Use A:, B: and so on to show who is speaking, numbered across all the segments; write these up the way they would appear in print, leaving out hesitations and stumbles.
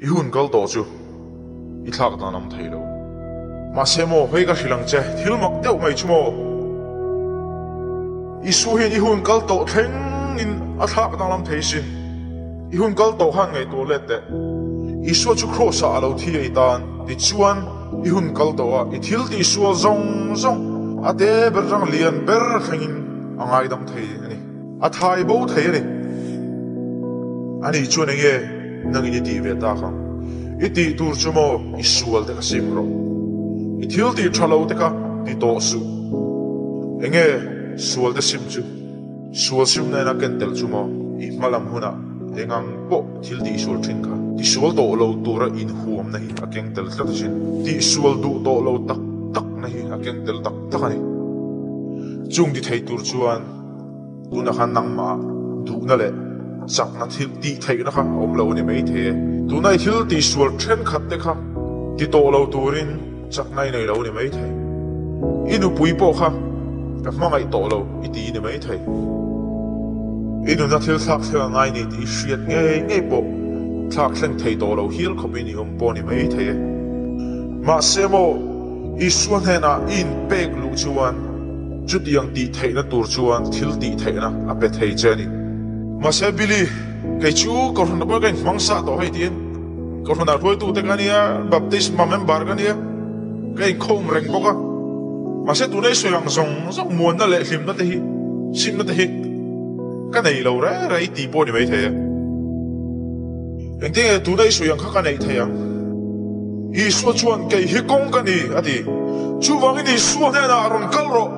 A: I hun kal to chu I thak ta nam thei lo ma se mo hoi ka hilang che thil mak deuh mai chu mo I su hin I hun kal to thleng in a thak ta nam thei sin I hun kal to han ngai to le te I su chu cross a lo thi ai tan ti chuan I hun kal to a I thil ti su zong zong a te ber rang lian ber thengin angai dam thei ani a thai bo thei ani ani chu ne nge nang I ti ve ta khang I ti tur chu mo I sual te ka sim ro I thil ti thalo te ka ti to su enge sual te sim chu sual sim na na ken tel chu mo I malam huna engang po thil ti sual thin ka ti sual to lo tura in huam na hi akeng tel tla sin ti sual du to lo tak tak na hi akeng tel tak tak ani chung ti thei tur chuan tu na khan nang ma du na le sak na thil ti thei na kha om lo ni mai the tu nai thil ti sual thren khat te kha ti to lo turin chak nai nei lo ni mai the inu pui po kha ka mangai to lo I ti ni mai the inu na thil thak thel ngai ni ti hriat nge po thak thleng thei to lo hil khopi ni po ni mai the ma se mo I suan hena in pek lu chuan chút yang ti thei na tur chuan thil ti thei na a pe thei chani ma se bili cái chú có thằng nào cái mong sa to hay tiền có thằng nào thôi tu te cái này baptist mà member cái này cái không rèn bốc á mà sẽ tu này suy rằng rong muốn nó lệ sim nó thế sim nó thế cái này lâu ra ra tí bộ này mấy thế anh thấy tu này suy rằng cái này thế à ý số chuan cái hi công cái này à thì chú vang cái này số này là rong câu rồi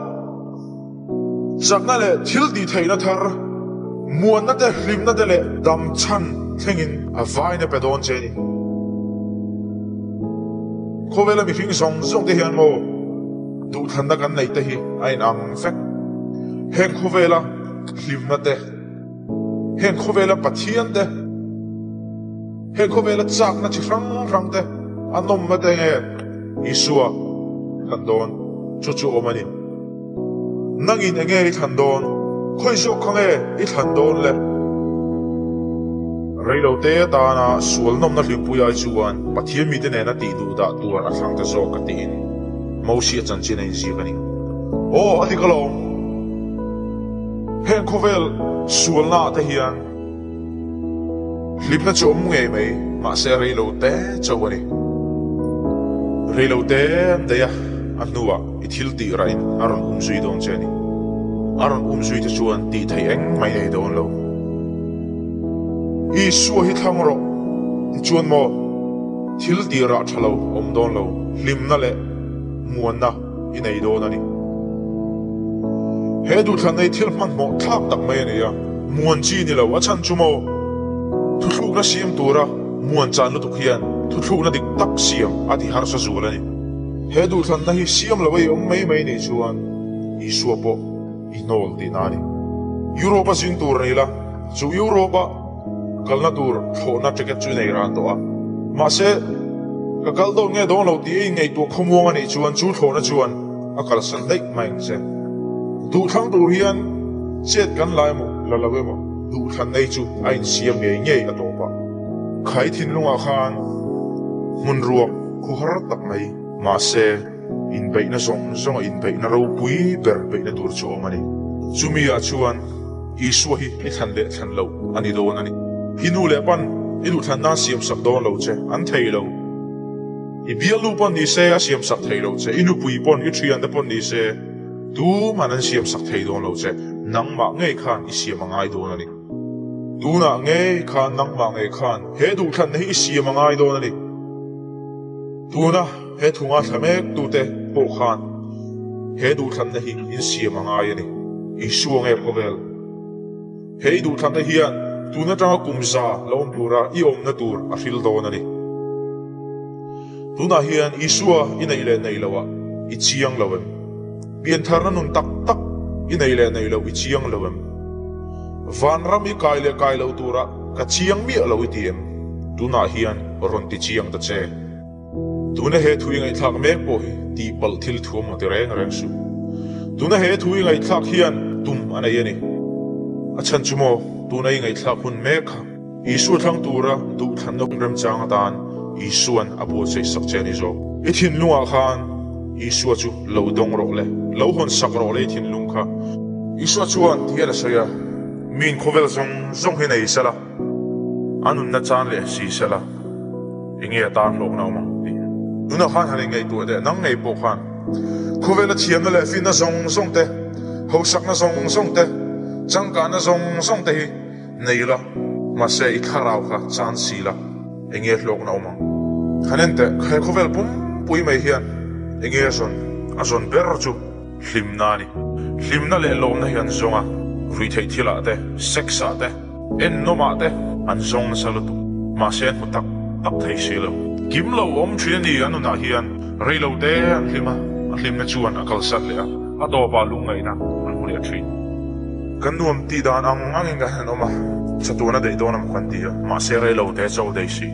A: chắc là lệ thiếu tí thế nó thar muôn nát để lim nát để đam chăn thengin a vai na pedon cheni ko vela mi fing song te hian mo du than na kan nei te hi ai nang fek heng ko vela lim na te heng ko vela pathian te heng ko vela chak na chi rang te anom ma te nge isua kan don chu omani nangin enge than don khoi so khange I than don le reilo te ta na sual nom na hlim puya chuan pathian mi te ne na ti du da tur a thlang ta zo ka ti in mosi chan chin in ji kani o ati kalom hen khovel sual na te hian hlim na chom nge mai ma se reilo te chawani reilo te de ya anuwa I thil ti rain aron zui don cheni aron zui te chuan ti thei eng mai nei don lo I su hi thang ro ti chuan mo thil ti ra thalo om don lo lim na le muan na I nei don ani he du than nei thil man mo thak tak mai ni ya muan chi ni lo a chan chu mo thu thu na siam tura muan chan lu tu khian thu thu na dik tak siam ati har sa zu la ni he du than na hi siam lo wei om mai ni chuan I su po I nol ti nani Europa sin tur nei la chu Europa kalna tur thona ticket chu nei ran to a ma se ka kal do nge don lo ti ngei tu khomong ani chuan chu thona chuan a kal san dei mai se du thang tur hian chet kan lai mo la la we mo du than nei chu ain siam ngei a to pa khai thin lunga khan mun ruak khu har tak mai ma se in bei na song in bei na ro pui ber bei na tur chu mani chumi a chuan I su hi I than le than lo ani do ani hinu le pan I du than na siam sak don lo che an thei lo I bialu pon ni se a siam sak thei lo che inu pui pon I thian da pon ni se tu man an siam sak thei don lo che nang ma ngei khan I siam ngai don ani tu na ngei khan nang ma ngei khan he du than nei I siam ngai don ani tu na he thunga thamek tu te po khan he du than nei in siam ngai ani I suang e khovel he du than te hian tu na tanga kumza lom pura I om na tur a fil don ani tu na hian I suwa I nei lawa I chiang lawem bian thar na nun tak tak I nei lo I chiang lawem van ram I kai lo tura ka chiang mi lo I tiem tu na hian ron ti chiang ta che tu na he thui ngai thak mek po hi ti pal thil thuam mo te reng su tu na he thui ngai thak hian tum anai ani achan chumo tu nei ngai thak hun mek Isu thang tura du than nok rem chang dan isuan abu chei sak cheni zo I thin lunga khan isu chu lo dong ro le lo hon sak ro le thin lung kha isu chuan thiala soya min khovel zong he nei sala anun na chan le si sala inge tan lo na ma nuna khan han ngai tu de nang ngai po khan khovel a thiam na le fin na zong te ho sak na zong te chang ka na zong te hi nei la ma se I kharau kha chan si la inge lo na ma hanen te khai khovel pum pui mai hian inge azon ber chu hlimna le lom na hian zonga rui thei thila te sexa te en no ma te an zong salutu ma sen hu tak thei silo kim lo om thrin ni anu na hian rei lo te an hlimna chuan akal sat le a do ba lungai na an hu le thrin kan nuam ti dan angin ga han oma chatuna dei donam khan ti ma se rei lo te chau dei si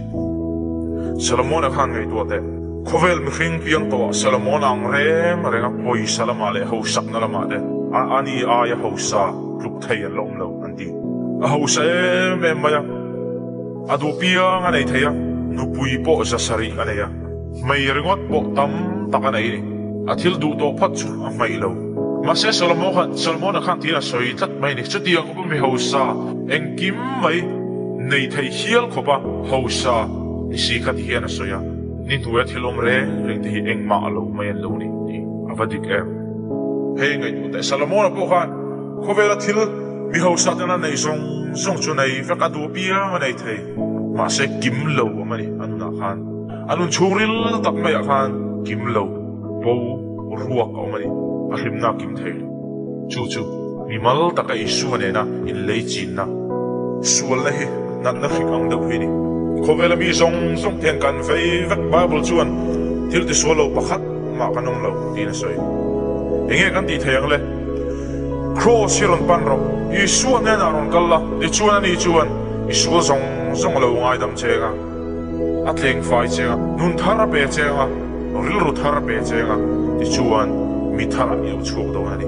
A: Solomon khan ngai tu te khovel mi khing piang to Solomon ang rem renga poi salama le ho sak na lama de ani aya ho sa luk thei an lom lo an ti a ho sa me maya adu pia nga nei theya nu pui po sa sari ane ya mai ringot po tam taka nei ni athil du to phat chu a mai lo ma se Solomon khan ti na soi tat mai ni chu ti ang ko mi ho sa eng kim mai nei thei hial khopa ho sa ni si khat hian a soya ni tuwa thilom re ring ti eng ma lo mai lo ni avadik em hey ngai tu te Solomon po khan khovela thil mi ho sa tana nei song chu nei fa ka du pia ma nei thei ma se kim lo ma ni anuna khan anun churil tak mai khan kim lo po ruak o ma ni a hlimna kim thei chu mi mal taka isu ne na in lei chin na sual la hi na khikang do hi ni khovela mi zong thian kan fei vek bible chuan thil ti solo pakhat ma kanom lo tin soi enge kan ti theyang le cross hiron pan ro isu ne na ron kalla ti chuan ni chuan isu zong lo ngai dam chega atleng fai chega nun thara pe chega ril ru thara pe chega ti chuan mi thara yo chuak do ani